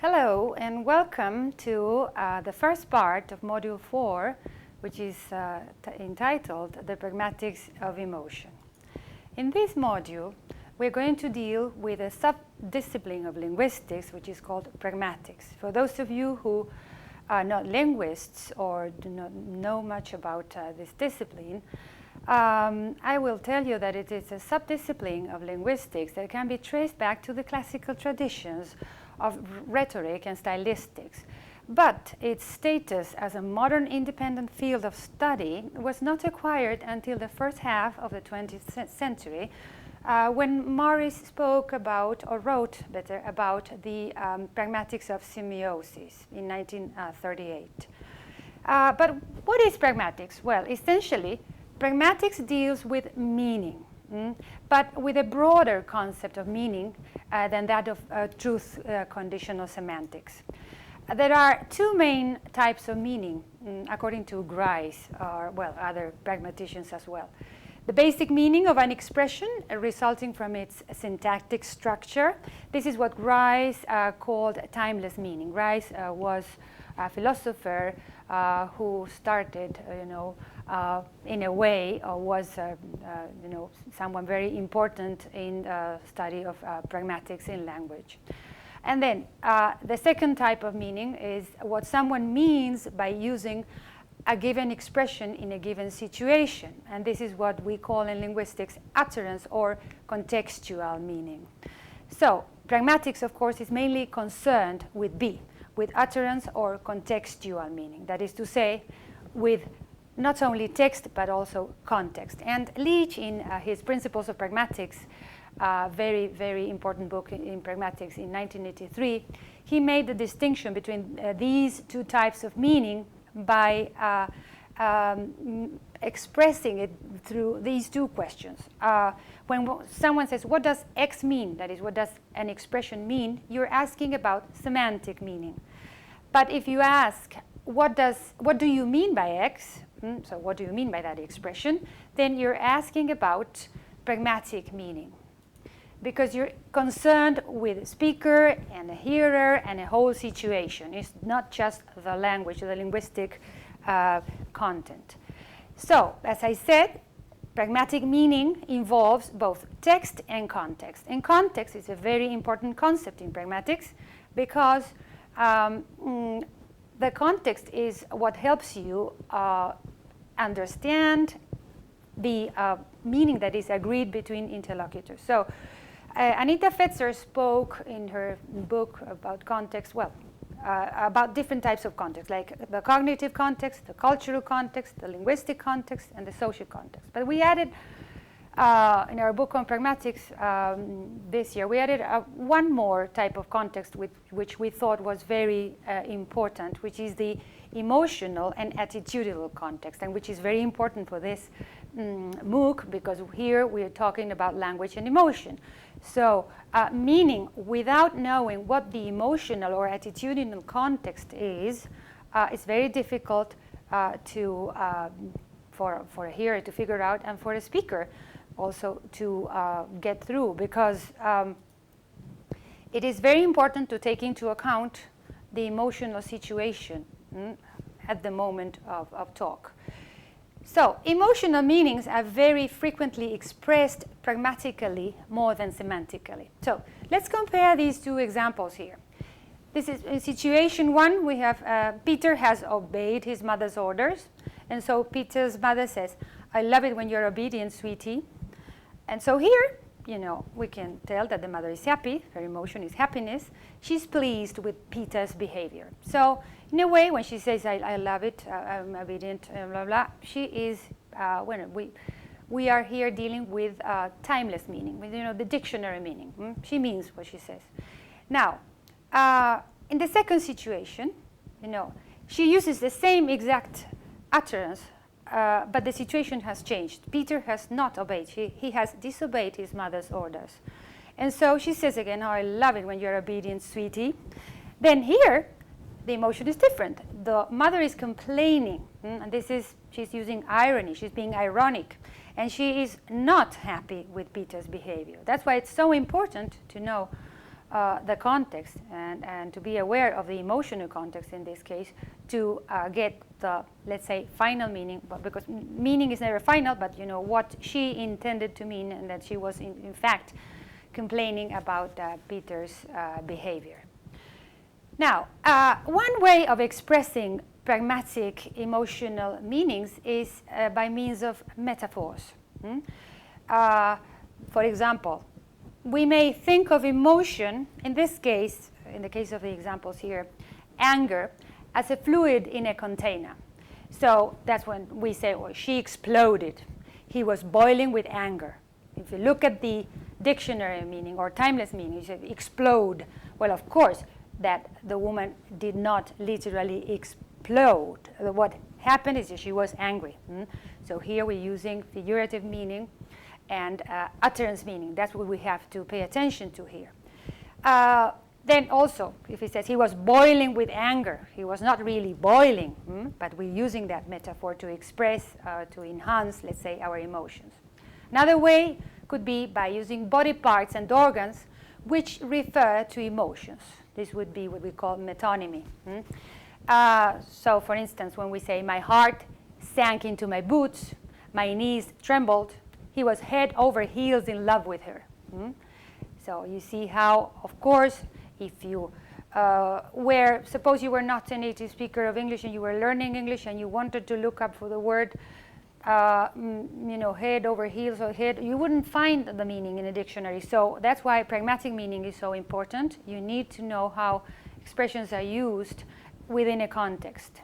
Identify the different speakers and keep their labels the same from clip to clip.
Speaker 1: Hello and welcome to the first part of Module 4, which is entitled The Pragmatics of Emotion. In this module, we're going to deal with a sub-discipline of linguistics, which is called pragmatics. For those of you who are not linguists or do not know much about this discipline, I will tell you that it is a sub-discipline of linguistics that can be traced back to the classical traditions of rhetoric and stylistics. But its status as a modern independent field of study was not acquired until the first half of the 20th century, when Morris spoke about, or wrote better, about the pragmatics of semiosis in 1938. But what is pragmatics? Well, essentially, pragmatics deals with meaning, but with a broader concept of meaning than that of truth conditional semantics. There are two main types of meaning, according to Grice, or well, other pragmaticians as well. The basic meaning of an expression resulting from its syntactic structure. This is what Grice called timeless meaning. Grice was a philosopher who started, in a way, was, someone very important in the study of pragmatics in language. And then the second type of meaning is what someone means by using a given expression in a given situation. And this is what we call in linguistics utterance or contextual meaning. So pragmatics, of course, is mainly concerned with B, with utterance or contextual meaning. That is to say, with not only text but also context. And Leach, in his Principles of Pragmatics, very, very important book in pragmatics in 1983, he made the distinction between these two types of meaning by expressing it through these two questions. When someone says, what does X mean? That is, what does an expression mean? You're asking about semantic meaning. But if you ask, what do you mean by X? So what do you mean by that expression? Then you're asking about pragmatic meaning, because you're concerned with a speaker and a hearer and a whole situation. It's not just the language, the linguistic content. So, as I said, pragmatic meaning involves both text and context. And context is a very important concept in pragmatics because the context is what helps you understand the meaning that is agreed between interlocutors. So, Anita Fetzer spoke in her book about context, about different types of context, like the cognitive context, the cultural context, the linguistic context, and the social context. But we added, in our book on pragmatics this year, we added one more type of context which we thought was very important, which is the emotional and attitudinal context, and which is very important for this MOOC, because here we are talking about language and emotion. So, meaning without knowing what the emotional or attitudinal context is, it's very difficult for a hearer to figure out, and for a speaker also to get through, because it is very important to take into account the emotional situation at the moment of talk. So, emotional meanings are very frequently expressed pragmatically more than semantically. So, let's compare these two examples here. This is in situation one. We have Peter has obeyed his mother's orders, and so Peter's mother says, "I love it when you're obedient, sweetie." And so here, we can tell that the mother is happy. Her emotion is happiness. She's pleased with Peter's behavior. So, in a way, when she says, I love it, I'm obedient, blah, blah, she is, we are here dealing with timeless meaning, with, the dictionary meaning. She means what she says. Now, in the second situation, she uses the same exact utterance, but the situation has changed. Peter has not obeyed. He has disobeyed his mother's orders. And so she says again, "Oh, I love it when you're obedient, sweetie." Then here, the emotion is different. The mother is complaining, and she's using irony. She's being ironic, and she is not happy with Peter's behavior. That's why it's so important to know the context and to be aware of the emotional context in this case to get the, let's say, final meaning, but because meaning is never final, but you know what she intended to mean, and that she was in fact complaining about Peter's behavior. Now, one way of expressing pragmatic emotional meanings is by means of metaphors. For example, we may think of emotion, in this case, in the case of the examples here, anger, as a fluid in a container. So that's when we say, well, she exploded. He was boiling with anger. If you look at the dictionary meaning or timeless meaning, you say explode. Well, of course, that the woman did not literally explode. What happened is that she was angry. So here we're using figurative meaning and utterance meaning. That's what we have to pay attention to here. Then also, if he says he was boiling with anger, he was not really boiling, but we're using that metaphor to express, to enhance, let's say, our emotions. Another way could be by using body parts and organs which refer to emotions. This would be what we call metonymy. So, for instance, when we say, my heart sank into my boots, my knees trembled, he was head over heels in love with her. So you see how, of course, if you suppose you were not a native speaker of English and you were learning English and you wanted to look up for the word, head over heels or head, you wouldn't find the meaning in a dictionary. So that's why pragmatic meaning is so important. You need to know how expressions are used within a context.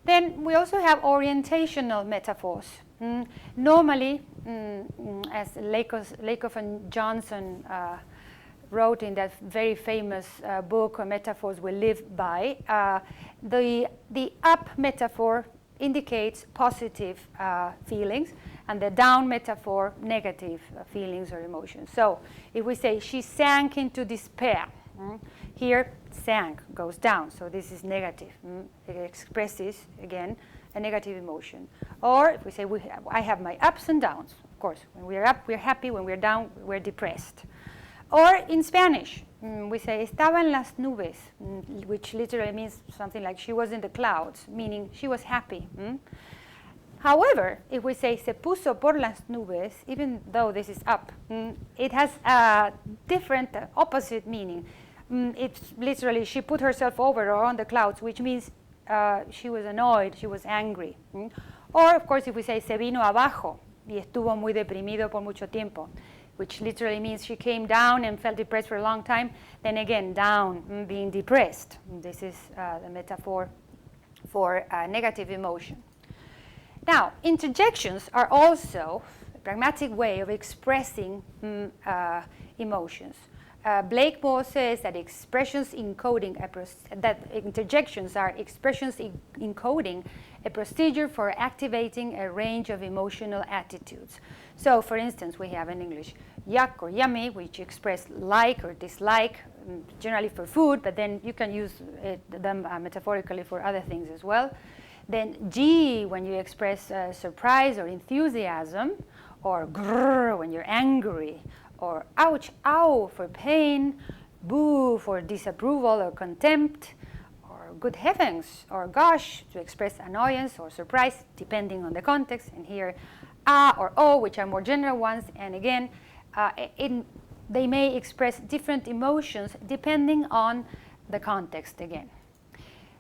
Speaker 1: Then we also have orientational metaphors. Normally, as Lakoff and Johnson wrote in that very famous book, Metaphors We Live By, the up metaphor indicates positive feelings, and the down metaphor, negative feelings or emotions. So if we say, she sank into despair, here, sank goes down, so this is negative. It expresses, again, a negative emotion. Or if we say, I have my ups and downs, of course. When we're up, we're happy. When we're down, we're depressed. Or in Spanish, we say, estaba en las nubes, which literally means something like she was in the clouds, meaning she was happy. However, if we say, se puso por las nubes, even though this is up, it has a different, opposite meaning. It's literally, she put herself over or on the clouds, which means she was annoyed, she was angry. Or, of course, if we say, se vino abajo, y estuvo muy deprimido por mucho tiempo, which literally means she came down and felt depressed for a long time, then again, down, being depressed. This is the metaphor for negative emotion. Now, interjections are also a pragmatic way of expressing emotions. Blakemore says that interjections are expressions encoding a procedure for activating a range of emotional attitudes. So, for instance, we have in English yuck or yummy, which express like or dislike, generally for food, but then you can use them metaphorically for other things as well. Then gee, when you express surprise or enthusiasm, or grrr when you're angry, or ouch, ow for pain, boo for disapproval or contempt, or good heavens, or gosh to express annoyance or surprise, depending on the context. And here, ah or oh, which are more general ones. And again, they may express different emotions depending on the context again.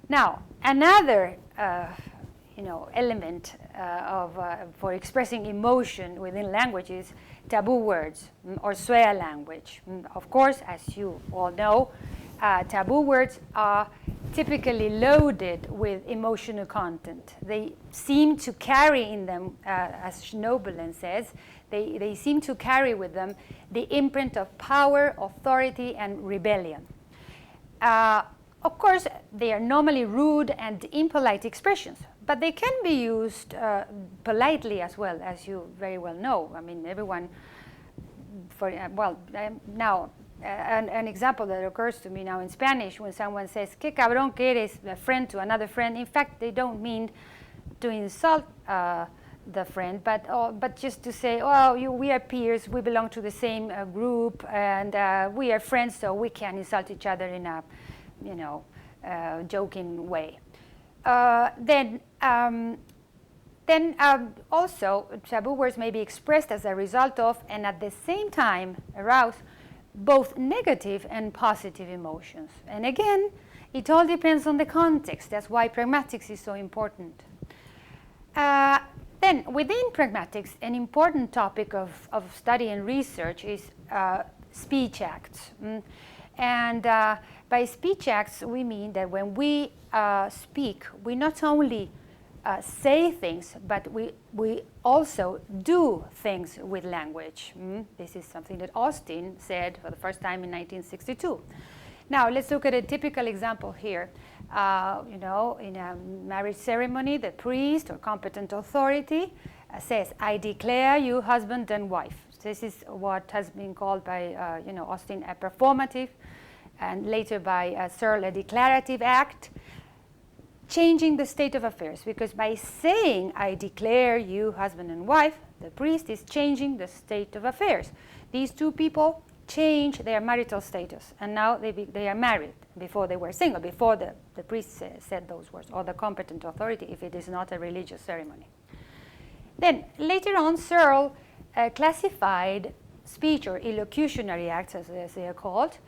Speaker 1: Now, another element for expressing emotion within language is taboo words or swear language. Of course, as you all know, taboo words are typically loaded with emotional content. They seem to carry in them, as Schnobelen says, they seem to carry with them the imprint of power, authority, and rebellion. Of course, they are normally rude and impolite expressions, but they can be used politely as well, as you very well know. I mean, everyone, now, an example that occurs to me now in Spanish, when someone says, "Qué cabrón que eres," a friend to another friend, in fact, they don't mean to insult the friend, but just to say, oh, we are peers, we belong to the same group, and we are friends, so we can insult each other in a, joking way. Then also, taboo words may be expressed as a result of, and at the same time arouse, both negative and positive emotions. And again, it all depends on the context. That's why pragmatics is so important. Then, within pragmatics, an important topic of study and research is speech acts. And by speech acts, we mean that when we speak, we not only say things, but we also do things with language. This is something that Austin said for the first time in 1962. Now, let's look at a typical example here. In a marriage ceremony, the priest or competent authority says, I declare you husband and wife. This is what has been called by, Austin a performative, and later by Searle a declarative act, changing the state of affairs. Because by saying, I declare you husband and wife, the priest is changing the state of affairs. These two people change their marital status, and now they are married. Before they were single, before the priest said those words, or the competent authority, if it is not a religious ceremony. Then, later on, Searle classified speech or illocutionary acts, as they are called,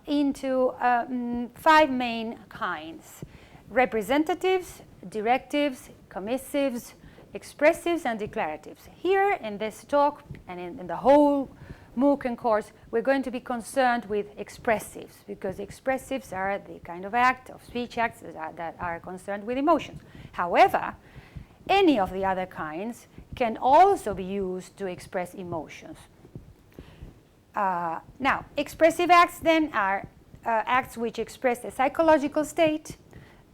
Speaker 1: into 5 main kinds: representatives, directives, commissives, expressives, and declaratives. Here in this talk, and in the whole MOOC and course, we're going to be concerned with expressives, because expressives are the kind of act of speech acts that are concerned with emotions. However, any of the other kinds can also be used to express emotions. Now, expressive acts then are acts which express the psychological state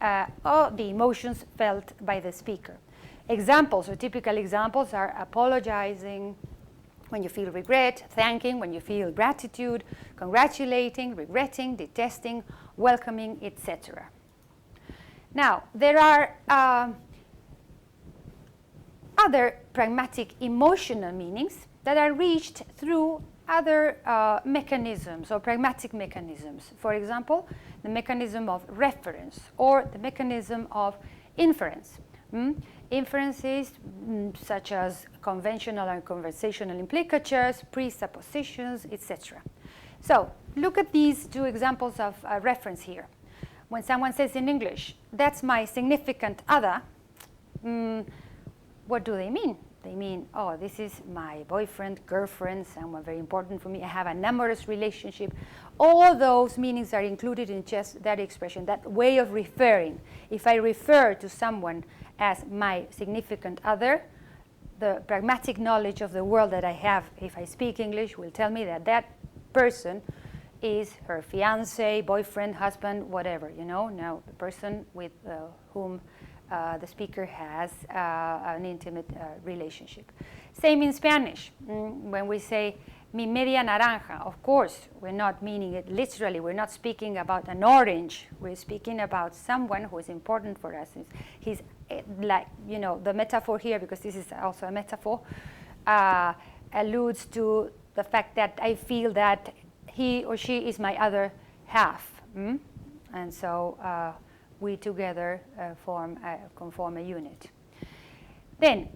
Speaker 1: or the emotions felt by the speaker. Examples, or typical examples, are apologizing when you feel regret, thanking when you feel gratitude, congratulating, regretting, detesting, welcoming, etc. Now, there are other pragmatic emotional meanings that are reached through other mechanisms or pragmatic mechanisms. For example, the mechanism of reference or the mechanism of inference. Inferences such as conventional and conversational implicatures, presuppositions, etc. So look at these 2 examples of reference here. When someone says in English, that's my significant other, what do they mean? They mean, oh, this is my boyfriend, girlfriend, someone very important for me. I have an amorous relationship. All those meanings are included in just that expression, that way of referring. If I refer to someone as my significant other, the pragmatic knowledge of the world that I have if I speak English will tell me that that person is her fiance, boyfriend, husband, whatever, now the person with whom the speaker has an intimate relationship. Same in Spanish. When we say mi media naranja, of course, we're not meaning it literally. We're not speaking about an orange. We're speaking about someone who is important for us. He's like, the metaphor here, because this is also a metaphor, alludes to the fact that I feel that he or she is my other half. And so we together conform a unit. Then,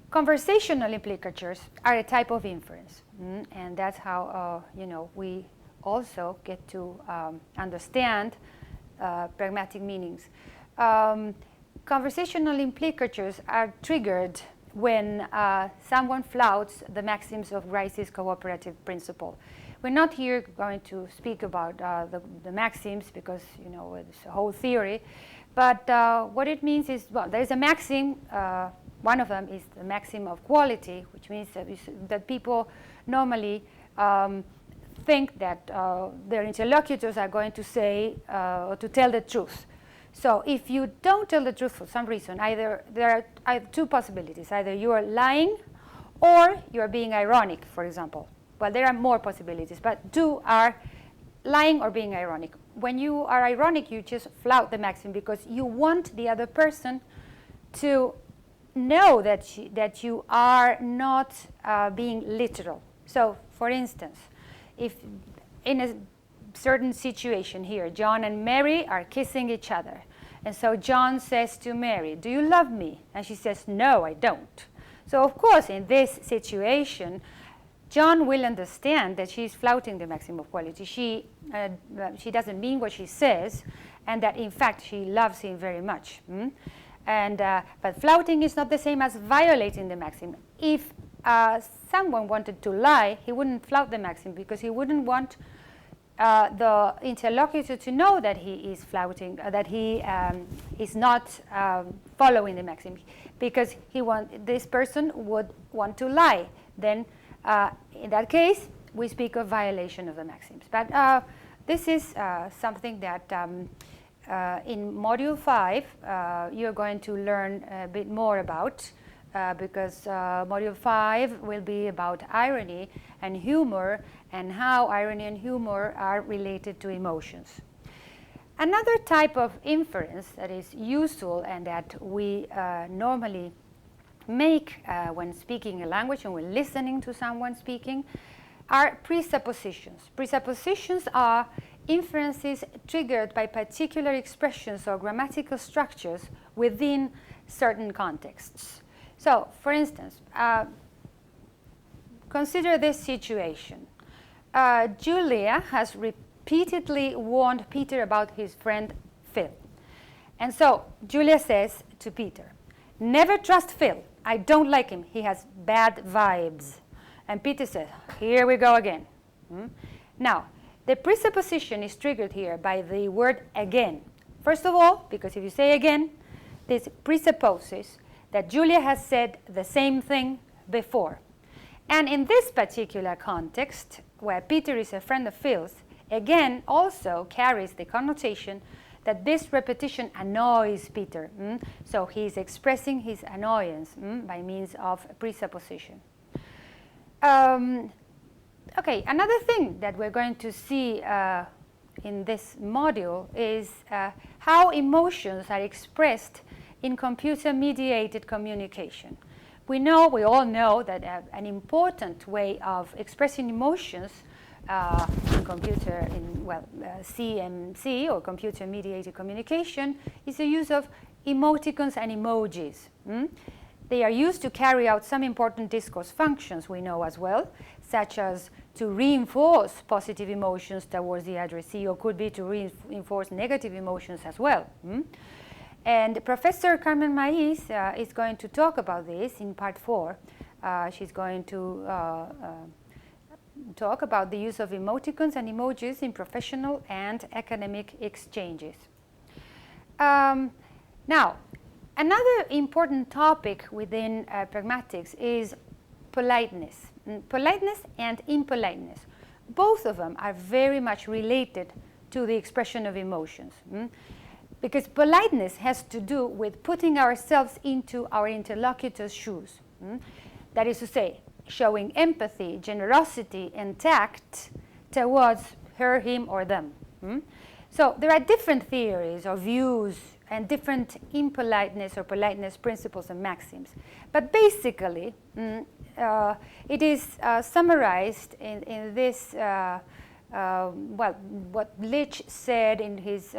Speaker 1: conversational implicatures are a type of inference, and that's how we also get to understand pragmatic meanings. Conversational implicatures are triggered when someone flouts the maxims of Grice's cooperative principle. We're not here going to speak about the maxims, because it's a whole theory, but what it means is, well, there's a maxim. One of them is the maxim of quality, which means that people normally think that their interlocutors are going to say or to tell the truth. So if you don't tell the truth for some reason, either there are 2 possibilities: either you are lying or you are being ironic, for example. Well, there are more possibilities, but 2 are lying or being ironic. When you are ironic, you just flout the maxim because you want the other person to know that you are not being literal. So, for instance, if in a certain situation here, John and Mary are kissing each other. And so John says to Mary, "Do you love me?" And she says, "No, I don't." So, of course, in this situation, John will understand that she's flouting the maxim of quality. She doesn't mean what she says, and that, in fact, she loves him very much. But flouting is not the same as violating the maxim. If someone wanted to lie, he wouldn't flout the maxim, because he wouldn't want the interlocutor to know that he is flouting, that he is not following the maxim, because this person would want to lie. Then, in that case, we speak of violation of the maxims. But this is something that in Module 5 you're going to learn a bit more about, because Module 5 will be about irony and humor, and how irony and humor are related to emotions. Another type of inference that is useful and that we normally make when speaking a language and when listening to someone speaking are presuppositions. Presuppositions are inferences triggered by particular expressions or grammatical structures within certain contexts. So, for instance, consider this situation. Julia has repeatedly warned Peter about his friend Phil. And so Julia says to Peter, "Never trust Phil. I don't like him. He has bad vibes." And Peter says, "Here we go again." Now, the presupposition is triggered here by the word again. First of all, because if you say again, this presupposes that Julia has said the same thing before. And in this particular context, where Peter is a friend of Phil's, again also carries the connotation that this repetition annoys Peter. So he's expressing his annoyance by means of presupposition. Okay, another thing that we're going to see in this module is how emotions are expressed in computer-mediated communication. We all know that an important way of expressing emotions in CMC, or computer-mediated communication, is the use of emoticons and emojis. They are used to carry out some important discourse functions, we know as well, such as to reinforce positive emotions towards the addressee, or could be to reinforce negative emotions as well. And Professor Carmen Maiz is going to talk about this in part 4. She's going to talk about the use of emoticons and emojis in professional and academic exchanges. Now, another important topic within pragmatics is politeness. Politeness and impoliteness. Both of them are very much related to the expression of emotions. Because politeness has to do with putting ourselves into our interlocutor's shoes. That is to say, showing empathy, generosity, and tact towards her, him, or them. So there are different theories or views and different impoliteness or politeness principles and maxims. But basically, it is summarized in this, what Lich said in his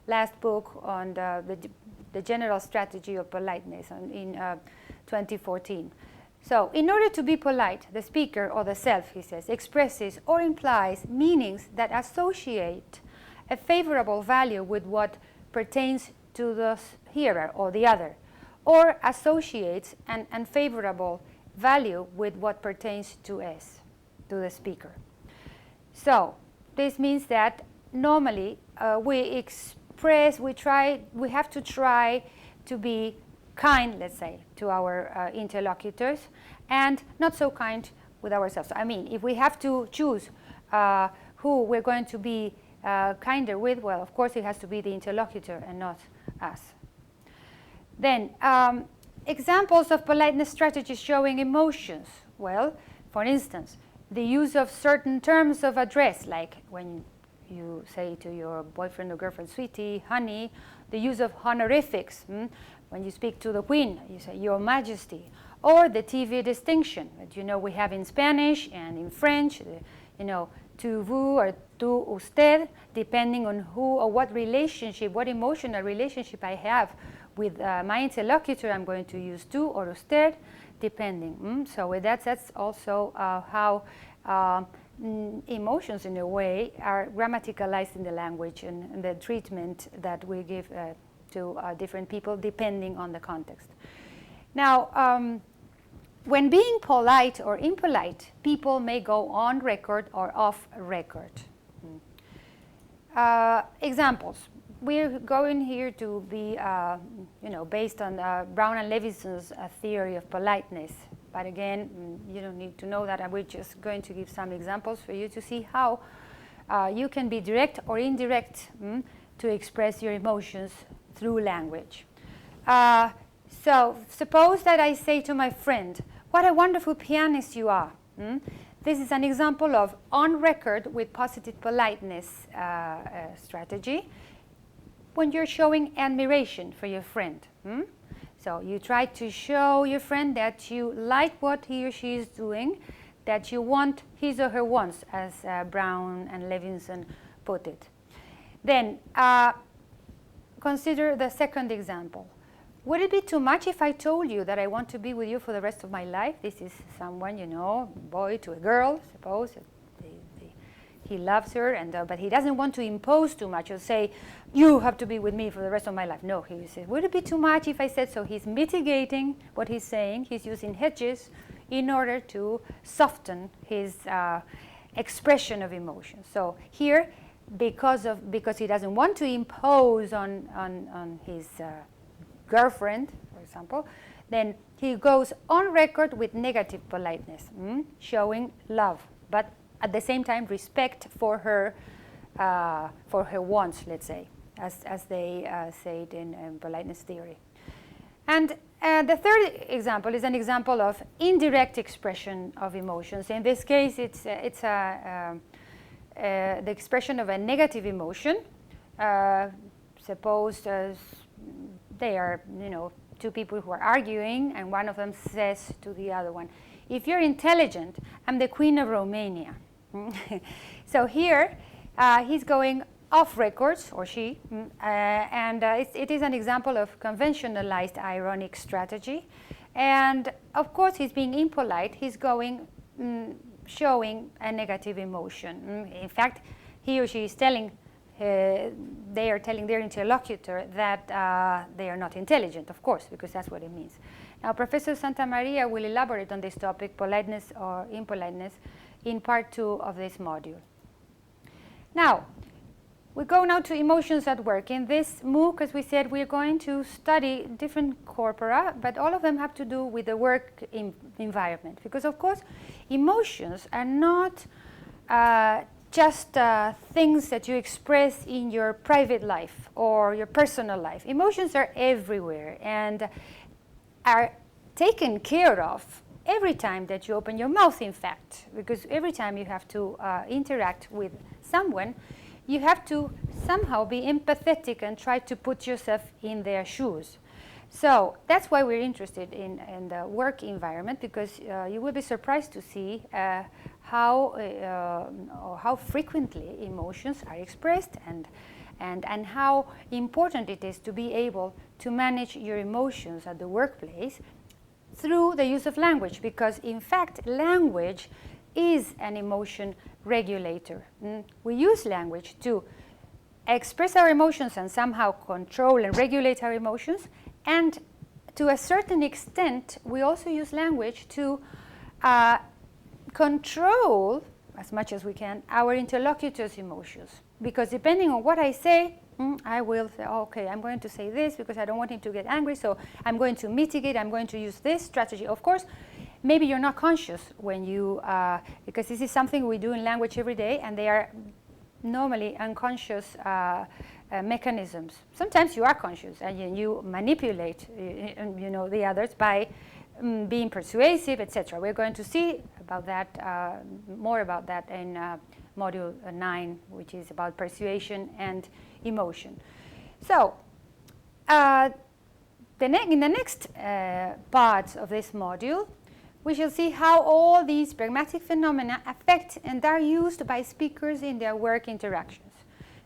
Speaker 1: last book on the general strategy of politeness in 2014. So, in order to be polite, the speaker or the self, he says, expresses or implies meanings that associate a favorable value with what pertains to the hearer or the other, or associates an unfavorable value with what pertains to to the speaker. So, this means that normally we have to try to be kind, let's say, to our interlocutors, and not so kind with ourselves. I mean, if we have to choose who we're going to be kinder with, well, of course it has to be the interlocutor and not us. Then, examples of politeness strategies showing emotions. Well, for instance, the use of certain terms of address, like when you say to your boyfriend or girlfriend, sweetie, honey, the use of honorifics, When you speak to the Queen, you say, Your Majesty. Or the TV distinction that we have in Spanish and in French, tu vous or tu usted, depending on who or what relationship, what emotional relationship I have with my interlocutor, I'm going to use tu or usted, depending. So that's also how emotions, in a way, are grammaticalized in the language and the treatment that we give to different people depending on the context. Now, when being polite or impolite, people may go on record or off record. Examples. We're going here to be, based on Brown and Levinson's theory of politeness. But again, you don't need to know that. We're just going to give some examples for you to see how you can be direct or indirect to express your emotions through language. So suppose that I say to my friend, what a wonderful pianist you are. This is an example of on record with positive politeness strategy when you're showing admiration for your friend. So you try to show your friend that you like what he or she is doing, that you want his or her wants, as Brown and Levinson put it. Then consider the second example. Would it be too much if I told you that I want to be with you for the rest of my life? This is someone, boy to a girl, suppose. He loves her, but he doesn't want to impose too much or say, you have to be with me for the rest of my life. No, he says, would it be too much if I said so? He's mitigating what he's saying. He's using hedges in order to soften his expression of emotion. So here, because he doesn't want to impose on his girlfriend, for example, then he goes on record with negative politeness, showing love, but at the same time respect for her wants, let's say, as they say it in politeness theory. And the third example is an example of indirect expression of emotions. In this case, it's the expression of a negative emotion. Suppose they are, two people who are arguing, and one of them says to the other one, if you're intelligent, I'm the Queen of Romania. So here, he's going off record, or she, and it is an example of conventionalized ironic strategy. And of course, he's being impolite. He's going, showing a negative emotion. In fact, he or she is telling, they are telling their interlocutor that they are not intelligent, of course, because that's what it means. Now, Professor Santamaria will elaborate on this topic, politeness or impoliteness, in part 2 of this module. Now, we go now to emotions at work. In this MOOC, as we said, we're going to study different corpora, but all of them have to do with the work environment. Because, of course, emotions are not just things that you express in your private life or your personal life. Emotions are everywhere and are taken care of every time that you open your mouth, in fact, because every time you have to interact with someone, you have to somehow be empathetic and try to put yourself in their shoes. So that's why we're interested in the work environment, because you will be surprised to see how frequently emotions are expressed and how important it is to be able to manage your emotions at the workplace through the use of language, because in fact language is an emotion regulator. We use language to express our emotions and somehow control and regulate our emotions, and to a certain extent we also use language to control, as much as we can, our interlocutor's emotions, because depending on what I say, I will say, okay, I'm going to say this because I don't want him to get angry, so I'm going to mitigate, I'm going to use this strategy. Of course, maybe you're not conscious when you, because this is something we do in language every day, and they are normally unconscious mechanisms. Sometimes you are conscious and you manipulate the others by being persuasive, etc. We're going to see about that, more about that in Module 9, which is about persuasion and emotion. So, In the next part of this module, we shall see how all these pragmatic phenomena affect and are used by speakers in their work interactions.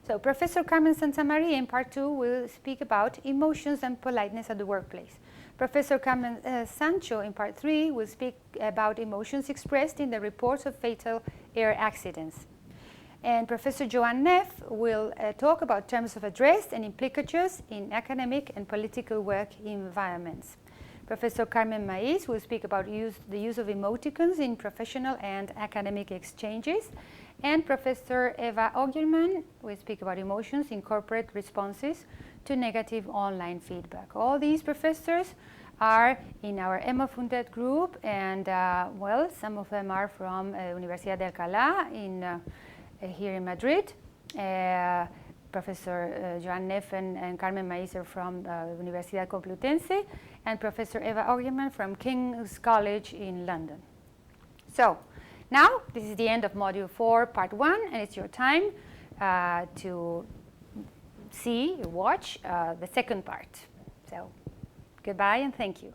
Speaker 1: So Professor Carmen Santamaria in part 2 will speak about emotions and politeness at the workplace. Professor Carmen Sancho in part 3 will speak about emotions expressed in the reports of fatal air accidents. And Professor Joan Neff will talk about terms of address and implicatures in academic and political work environments. Professor Carmen Maiz will speak about the use of emoticons in professional and academic exchanges. And Professor Eva Oggerman will speak about emotions in corporate responses to negative online feedback. All these professors are in our Emofundet group, and well, some of them are from Universidad de Alcalá here in Madrid. Professor Joan Neff and Carmen Maiz are from Universidad Complutense, and Professor Eva Oggerman from King's College in London. So now this is the end of Module 4, Part 1, and it's your time to watch the second part. So goodbye and thank you.